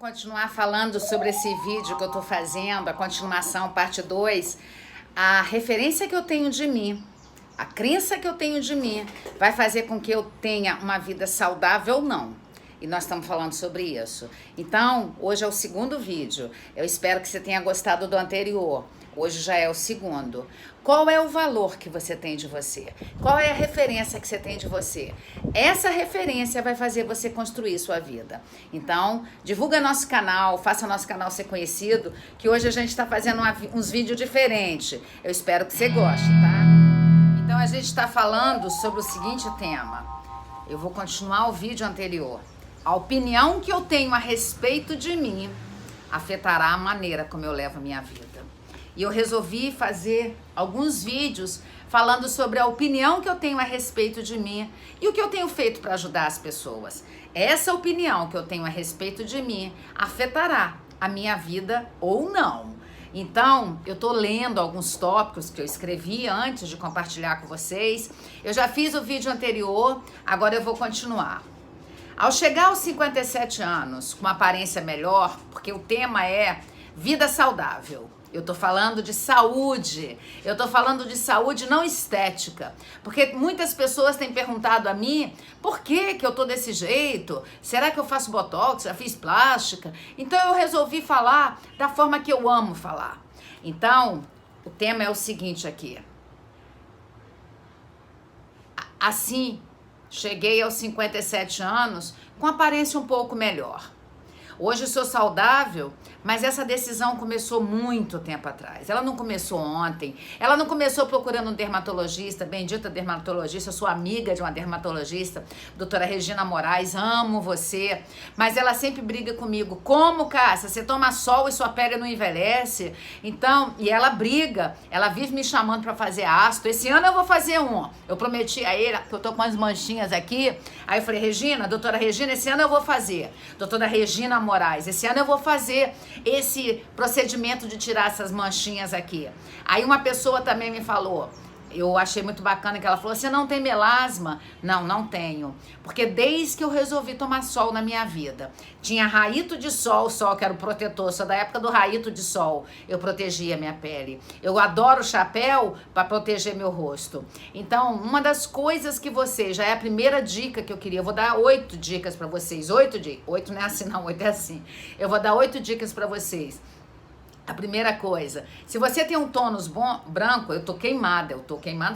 Continuar falando sobre esse vídeo que eu tô fazendo, a continuação, parte 2, a referência que eu tenho de mim, a crença que eu tenho de mim, vai fazer com que eu tenha uma vida saudável ou não. E nós estamos falando sobre isso. Então, hoje é o segundo vídeo. Eu espero que você tenha gostado do anterior. Hoje já é o segundo. Qual é o valor que você tem de você? Qual é a referência que você tem de você? Essa referência vai fazer você construir sua vida. Então, divulga nosso canal, faça nosso canal ser conhecido, que hoje a gente está fazendo uns vídeos diferentes. Eu espero que você goste, tá? Então, a gente está falando sobre o seguinte tema. Eu vou continuar o vídeo anterior. A opinião que eu tenho a respeito de mim afetará a maneira como eu levo a minha vida. E eu resolvi fazer alguns vídeos falando sobre a opinião que eu tenho a respeito de mim e o que eu tenho feito para ajudar as pessoas. Essa opinião que eu tenho a respeito de mim afetará a minha vida ou não. Então, eu tô lendo alguns tópicos que eu escrevi antes de compartilhar com vocês. Eu já fiz o vídeo anterior, agora eu vou continuar. Ao chegar aos 57 anos, com uma aparência melhor, porque o tema é vida saudável. Eu tô falando de saúde, eu tô falando de saúde não estética, porque muitas pessoas têm perguntado a mim, por que eu tô desse jeito? Será que eu faço botox? Já fiz plástica? Então eu resolvi falar da forma que eu amo falar. Então, o tema é o seguinte aqui. Assim, cheguei aos 57 anos com aparência um pouco melhor. Hoje eu sou saudável, mas essa decisão começou muito tempo atrás. Ela não começou ontem, ela não começou procurando um dermatologista, bendita dermatologista, eu sou amiga de uma dermatologista, doutora Regina Moraes, amo você, mas ela sempre briga comigo. Como, Cássia? Você toma sol e sua pele não envelhece? Então, e ela briga, ela vive me chamando pra fazer ácido. Esse ano eu vou fazer um. Eu prometi a ele, que eu tô com umas manchinhas aqui, aí eu falei, Regina, doutora Regina, esse ano eu vou fazer. Doutora Regina Moraes, esse ano eu vou fazer esse procedimento de tirar essas manchinhas aqui. Aí uma pessoa também me falou, eu achei muito bacana que ela falou, você não tem melasma? Não, não tenho. Porque desde que eu resolvi tomar sol na minha vida, tinha raíto de sol, sol que era o protetor, sou da época do raíto de sol, eu protegia minha pele. Eu adoro chapéu para proteger meu rosto. Então, uma das coisas que você, já é a primeira dica que eu queria, eu vou dar 8 dicas para vocês, 8 dicas, 8 não é assim não, 8 é assim. Eu vou dar 8 dicas para vocês. A primeira coisa, se você tem um tônus branco, eu tô queimada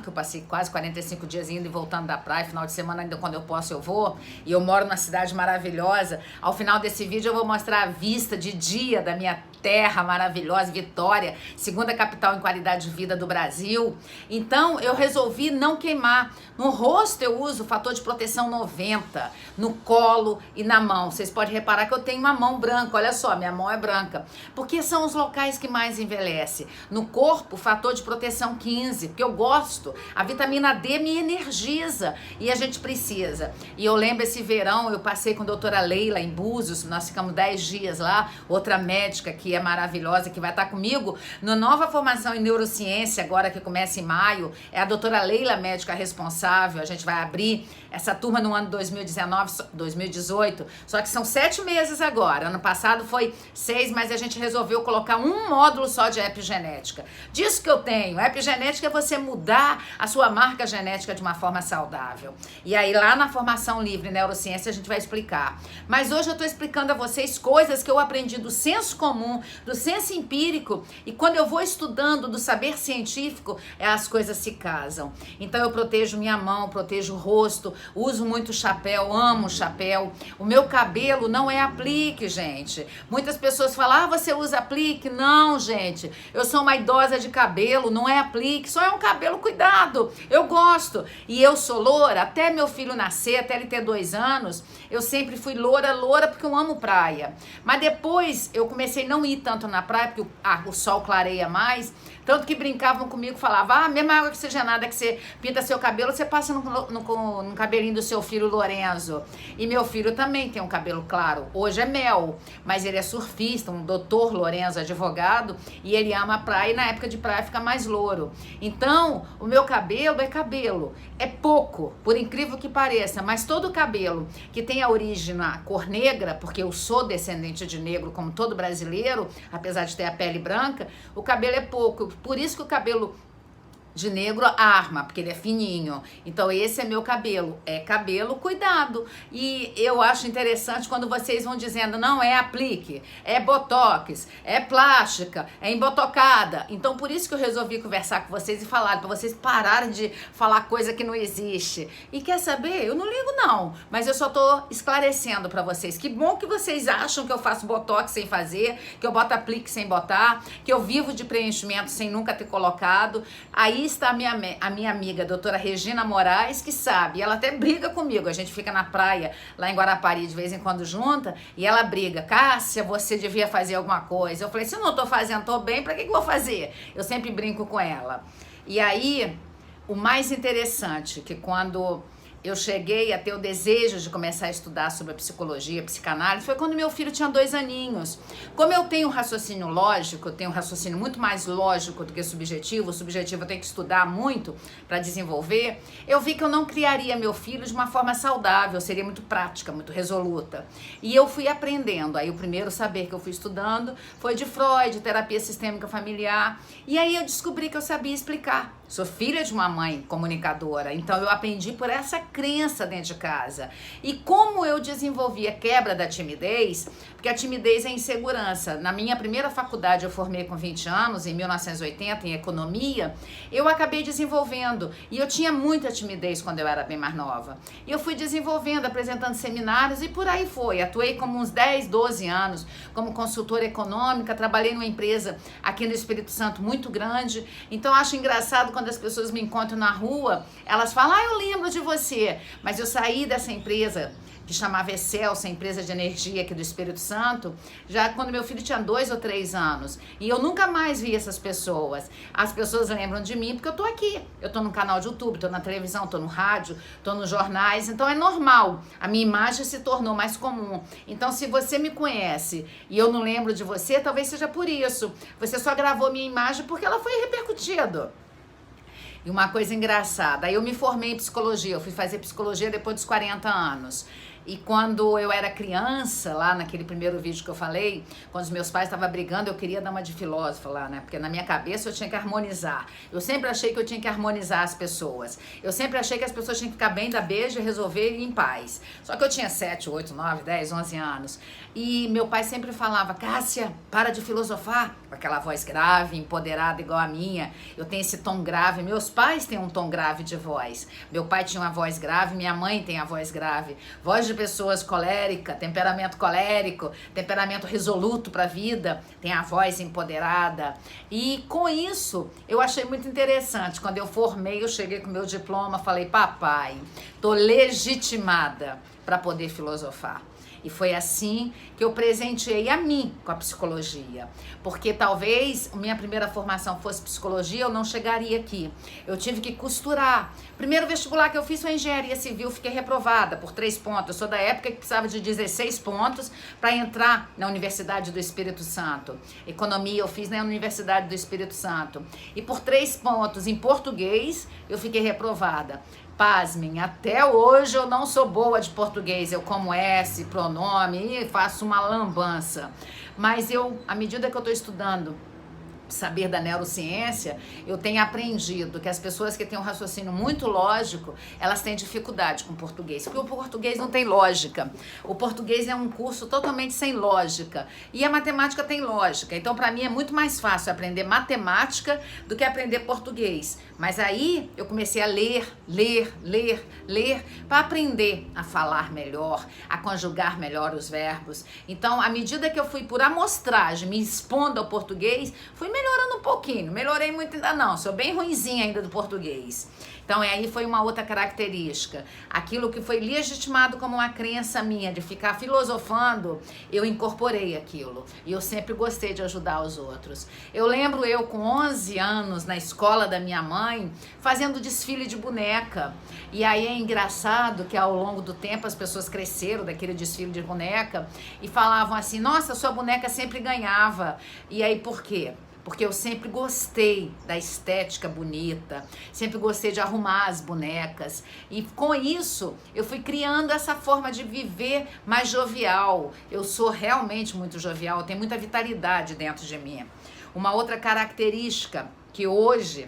que eu passei quase 45 dias indo e voltando da praia, final de semana ainda quando eu posso eu vou, e eu moro numa cidade maravilhosa. Ao final desse vídeo eu vou mostrar a vista de dia da minha terra maravilhosa, Vitória, segunda capital em qualidade de vida do Brasil. Então eu resolvi não queimar. No rosto eu uso fator de proteção 90, no colo e na mão. Vocês podem reparar que eu tenho uma mão branca, olha só, minha mão é branca, porque são os locais que mais envelhece. No corpo, fator de proteção 15, porque eu gosto. A vitamina D me energiza e a gente precisa. E eu lembro esse verão, eu passei com a doutora Leila em Búzios, nós ficamos 10 dias lá, outra médica que é maravilhosa, que vai estar comigo na nova formação em neurociência, agora que começa em maio, é a doutora Leila, médica responsável. A gente vai abrir essa turma no ano 2018, só que são 7 meses agora. Ano passado foi 6, mas a gente resolveu colocar um módulo só de epigenética. Disso que eu tenho. Epigenética é você mudar a sua marca genética de uma forma saudável. E aí lá na formação livre neurociência a gente vai explicar. Mas hoje eu tô explicando a vocês coisas que eu aprendi do senso comum, do senso empírico, e quando eu vou estudando do saber científico, as coisas se casam. Então eu protejo minha mão, protejo o rosto, uso muito chapéu, amo chapéu. O meu cabelo não é aplique, gente. Muitas pessoas falam, você usa aplique? Não, gente. Eu sou uma idosa de cabelo, não é aplique, só é um cabelo cuidado. Eu gosto. E eu sou loura, até meu filho nascer, até ele ter 2 anos, eu sempre fui loura, porque eu amo praia. Mas depois eu comecei a não ir tanto na praia, porque o sol clareia mais. Tanto que brincavam comigo, falavam, a mesma água oxigenada que você pinta seu cabelo, você passa no cabelinho do seu filho Lorenzo. E meu filho também tem um cabelo claro. Hoje é mel, mas ele é surfista, um doutor Lorenzo, advogado. advogado e ele ama a praia e na época de praia fica mais louro. Então, o meu cabelo é cabelo. É pouco, por incrível que pareça, mas todo cabelo que tem a origem na cor negra, porque eu sou descendente de negro como todo brasileiro, apesar de ter a pele branca, o cabelo é pouco. Por isso que o cabelo de negro arma, porque ele é fininho. Então esse é meu cabelo. É cabelo, cuidado. E eu acho interessante quando vocês vão dizendo, não é aplique, é botox, é plástica, é embotocada. Então por isso que eu resolvi conversar com vocês e falar, para vocês pararem de falar coisa que não existe. E quer saber? Eu não ligo não, mas eu só tô esclarecendo para vocês. Que bom que vocês acham que eu faço botox sem fazer, que eu boto aplique sem botar, que eu vivo de preenchimento sem nunca ter colocado. Aí está a minha amiga, a doutora Regina Moraes, que sabe, ela até briga comigo, a gente fica na praia lá em Guarapari de vez em quando junta, e ela briga, Cássia, você devia fazer alguma coisa. Eu falei, se eu não tô fazendo, tô bem, pra que eu vou fazer? Eu sempre brinco com ela. E aí, o mais interessante, que quando eu cheguei a ter o desejo de começar a estudar sobre a psicologia, a psicanálise, foi quando meu filho tinha 2 aninhos. Como eu tenho um raciocínio lógico, eu tenho um raciocínio muito mais lógico do que subjetivo, o subjetivo eu tenho que estudar muito para desenvolver, eu vi que eu não criaria meu filho de uma forma saudável, seria muito prática, muito resoluta. E eu fui aprendendo, aí o primeiro saber que eu fui estudando foi de Freud, terapia sistêmica familiar, e aí eu descobri que eu sabia explicar. Sou filha de uma mãe comunicadora, então eu aprendi por essa crença dentro de casa. E como eu desenvolvi a quebra da timidez, porque a timidez é insegurança. Na minha primeira faculdade, eu formei com 20 anos, em 1980, em economia, eu acabei desenvolvendo. E eu tinha muita timidez quando eu era bem mais nova. E eu fui desenvolvendo, apresentando seminários e por aí foi. Atuei como uns 10, 12 anos como consultora econômica, trabalhei numa empresa aqui no Espírito Santo muito grande. Então acho engraçado quando as pessoas me encontram na rua, elas falam, eu lembro de você. Mas eu saí dessa empresa que chamava Excelsa, empresa de energia aqui do Espírito Santo, já quando meu filho tinha 2 ou 3 anos. E eu nunca mais vi essas pessoas. As pessoas lembram de mim porque eu tô aqui. Eu tô no canal de YouTube, tô na televisão, tô no rádio, tô nos jornais. Então é normal. A minha imagem se tornou mais comum. Então se você me conhece e eu não lembro de você, talvez seja por isso. Você só gravou minha imagem porque ela foi repercutida. E uma coisa engraçada, aí eu me formei em psicologia, eu fui fazer psicologia depois dos 40 anos. E quando eu era criança, lá naquele primeiro vídeo que eu falei, quando os meus pais estavam brigando, eu queria dar uma de filósofa lá, né? Porque na minha cabeça eu tinha que harmonizar. Eu sempre achei que eu tinha que harmonizar as pessoas. Eu sempre achei que as pessoas tinham que ficar bem, dar beijo e resolver em paz. Só que eu tinha 7, 8, 9, 10, 11 anos. E meu pai sempre falava, Cássia, para de filosofar. Com aquela voz grave, empoderada igual a minha. Eu tenho esse tom grave. Meus pais têm um tom grave de voz. Meu pai tinha uma voz grave, minha mãe tem a voz grave. Voz de pessoas colérica, temperamento colérico, temperamento resoluto para a vida, tem a voz empoderada. E com isso, eu achei muito interessante. Quando eu formei, eu cheguei com meu diploma, falei, papai, tô legitimada para poder filosofar. E foi assim que eu presenteei a mim com a psicologia. Porque talvez a minha primeira formação fosse psicologia, eu não chegaria aqui. Eu tive que costurar. Primeiro vestibular que eu fiz foi engenharia civil, fiquei reprovada por 3 pontos. Eu sou da época que precisava de 16 pontos para entrar na Universidade do Espírito Santo. Economia eu fiz na Universidade do Espírito Santo. E por 3 pontos em português, eu fiquei reprovada. Pasmem, até hoje eu não sou boa de português, eu como S, pronome e faço uma lambança. Mas eu, à medida que eu estou estudando saber da neurociência, eu tenho aprendido que as pessoas que têm um raciocínio muito lógico, elas têm dificuldade com o português, porque o português não tem lógica. O português é um curso totalmente sem lógica e a matemática tem lógica. Então, para mim é muito mais fácil aprender matemática do que aprender português. Mas aí eu comecei a ler para aprender a falar melhor, a conjugar melhor os verbos. Então, à medida que eu fui por amostragem me expondo ao português, fui melhorando um pouquinho, melhorei muito ainda não, sou bem ruinzinha ainda do português. Então aí foi uma outra característica. Aquilo que foi legitimado como uma crença minha, de ficar filosofando, eu incorporei aquilo. E eu sempre gostei de ajudar os outros. Eu lembro eu com 11 anos, na escola da minha mãe, fazendo desfile de boneca. E aí é engraçado que ao longo do tempo as pessoas cresceram daquele desfile de boneca e falavam assim, nossa, sua boneca sempre ganhava. E aí por quê? Porque eu sempre gostei da estética bonita, sempre gostei de arrumar as bonecas. E com isso, eu fui criando essa forma de viver mais jovial. Eu sou realmente muito jovial, eu tenho muita vitalidade dentro de mim. Uma outra característica que hoje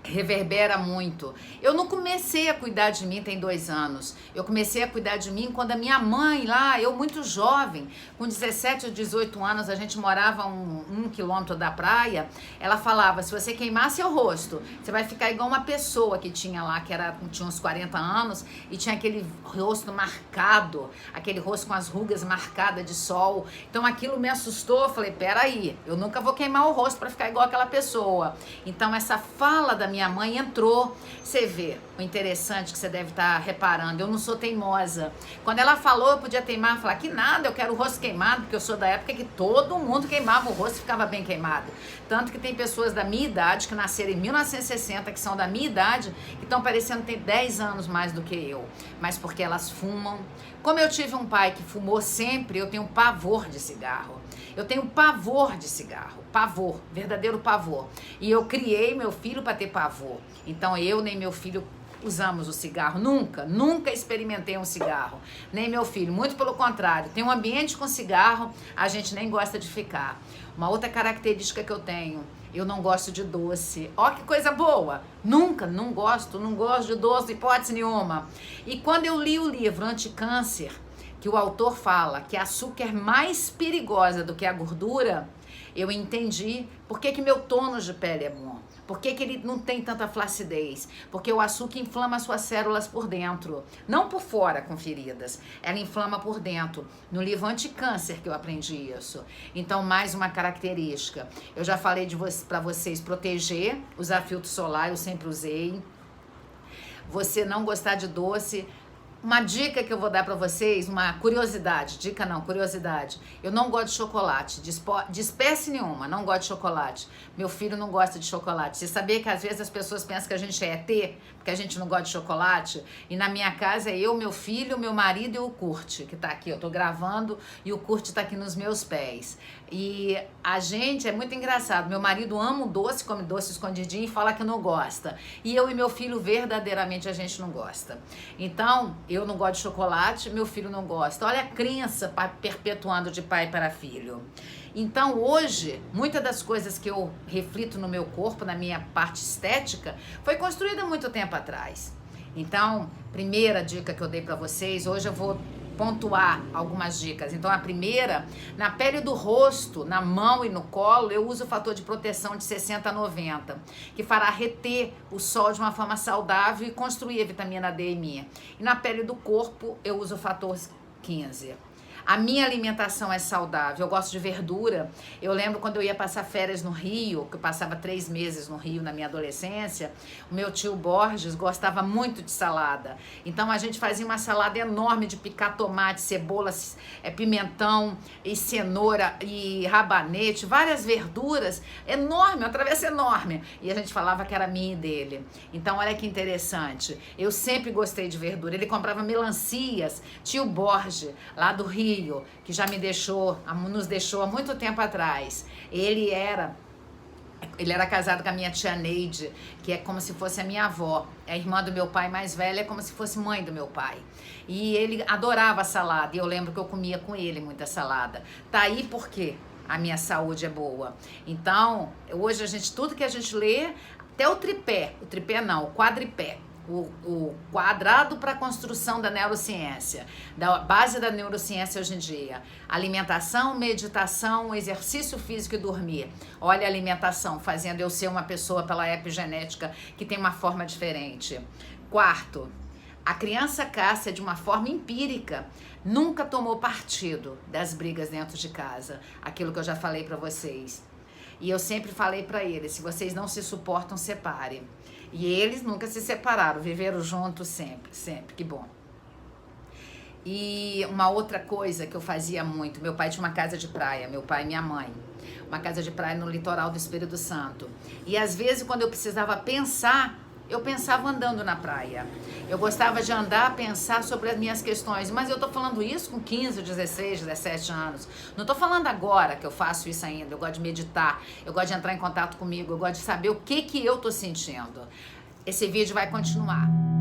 reverbera muito. Eu não comecei a cuidar de mim tem 2 anos. Eu comecei a cuidar de mim quando a minha mãe lá, eu muito jovem, com 17 ou 18 anos, a gente morava um quilômetro da praia, ela falava, se você queimar seu rosto, você vai ficar igual uma pessoa que tinha lá, tinha uns 40 anos, e tinha aquele rosto marcado, aquele rosto com as rugas marcadas de sol. Então aquilo me assustou, eu falei, peraí, eu nunca vou queimar o rosto para ficar igual aquela pessoa. Então essa fala da minha mãe entrou. Você vê o interessante que você deve estar reparando, eu não sou teimosa. Quando ela falou, eu podia teimar, falar que nada, eu quero o rosto queimado, porque eu sou da época que todo mundo queimava o rosto e ficava bem queimado. Tanto que tem pessoas da minha idade, que nasceram em 1960, que são da minha idade, que estão parecendo ter 10 anos mais do que eu, mas porque elas fumam. Como eu tive um pai que fumou sempre, eu tenho pavor de cigarro. Eu tenho pavor de cigarro, pavor, verdadeiro pavor. E eu criei meu filho para ter pavor. Então eu nem meu filho usamos o cigarro, nunca experimentei um cigarro, nem meu filho, muito pelo contrário, tem um ambiente com cigarro, a gente nem gosta de ficar. Uma outra característica que eu tenho, eu não gosto de doce. Ó que coisa boa, não gosto de doce, hipótese nenhuma. E quando eu li o livro Anticâncer, que o autor fala que açúcar é mais perigosa do que a gordura, eu entendi por que meu tônus de pele é bom. Por que ele não tem tanta flacidez? Porque o açúcar inflama suas células por dentro. Não por fora, com feridas. Ela inflama por dentro. No livro Anticâncer que eu aprendi isso. Então, mais uma característica. Eu já falei para vocês proteger, usar filtro solar, eu sempre usei. Você não gostar de doce. Uma dica que eu vou dar pra vocês, uma curiosidade, dica não, curiosidade. Eu não gosto de chocolate, de espécie nenhuma, não gosto de chocolate. Meu filho não gosta de chocolate. Você sabia que às vezes as pessoas pensam que a gente é ET, porque a gente não gosta de chocolate? E na minha casa é eu, meu filho, meu marido e o Kurt, que tá aqui, eu tô gravando e o Kurt tá aqui nos meus pés. E a gente, é muito engraçado, meu marido ama o doce, come doce escondidinho e fala que não gosta. E eu e meu filho, verdadeiramente, a gente não gosta. Então, eu não gosto de chocolate, meu filho não gosta. Olha a crença perpetuando de pai para filho. Então, hoje, muitas das coisas que eu reflito no meu corpo, na minha parte estética, foi construída muito tempo atrás. Então, primeira dica que eu dei para vocês, hoje eu vou pontuar algumas dicas. Então, a primeira, na pele do rosto, na mão e no colo, eu uso o fator de proteção de 60 a 90, que fará reter o sol de uma forma saudável e construir a vitamina D em mim. E na pele do corpo, eu uso o fator 15. A minha alimentação é saudável, eu gosto de verdura. Eu lembro quando eu ia passar férias no Rio, que eu passava 3 meses no Rio na minha adolescência, o meu tio Borges gostava muito de salada. Então a gente fazia uma salada enorme de picar tomate, cebola, pimentão e cenoura e rabanete, várias verduras, enorme, uma travessa enorme. E a gente falava que era minha e dele. Então olha que interessante, eu sempre gostei de verdura. Ele comprava melancias, tio Borges, lá do Rio, que já nos deixou há muito tempo atrás. Ele era casado com a minha tia Neide, que é como se fosse a minha avó. É a irmã do meu pai mais velha, é como se fosse mãe do meu pai. E ele adorava salada, e eu lembro que eu comia com ele muita salada. Tá aí por quê? A minha saúde é boa. Então, hoje tudo que a gente lê, até o quadripé, o quadrado para a construção da neurociência, da base da neurociência hoje em dia. Alimentação, meditação, exercício físico e dormir. Olha a alimentação, fazendo eu ser uma pessoa pela epigenética que tem uma forma diferente. Quarto, a criança Cássia, de uma forma empírica, nunca tomou partido das brigas dentro de casa. Aquilo que eu já falei para vocês. E eu sempre falei pra eles, se vocês não se suportam, separem. E eles nunca se separaram, viveram juntos sempre, sempre, que bom. E uma outra coisa que eu fazia muito, meu pai tinha uma casa de praia, meu pai e minha mãe, uma casa de praia no litoral do Espírito Santo. E às vezes quando eu precisava pensar, eu pensava andando na praia. Eu gostava de andar, pensar sobre as minhas questões, mas eu tô falando isso com 15, 16, 17 anos. Não tô falando agora que eu faço isso ainda. Eu gosto de meditar, eu gosto de entrar em contato comigo, eu gosto de saber o que eu tô sentindo. Esse vídeo vai continuar.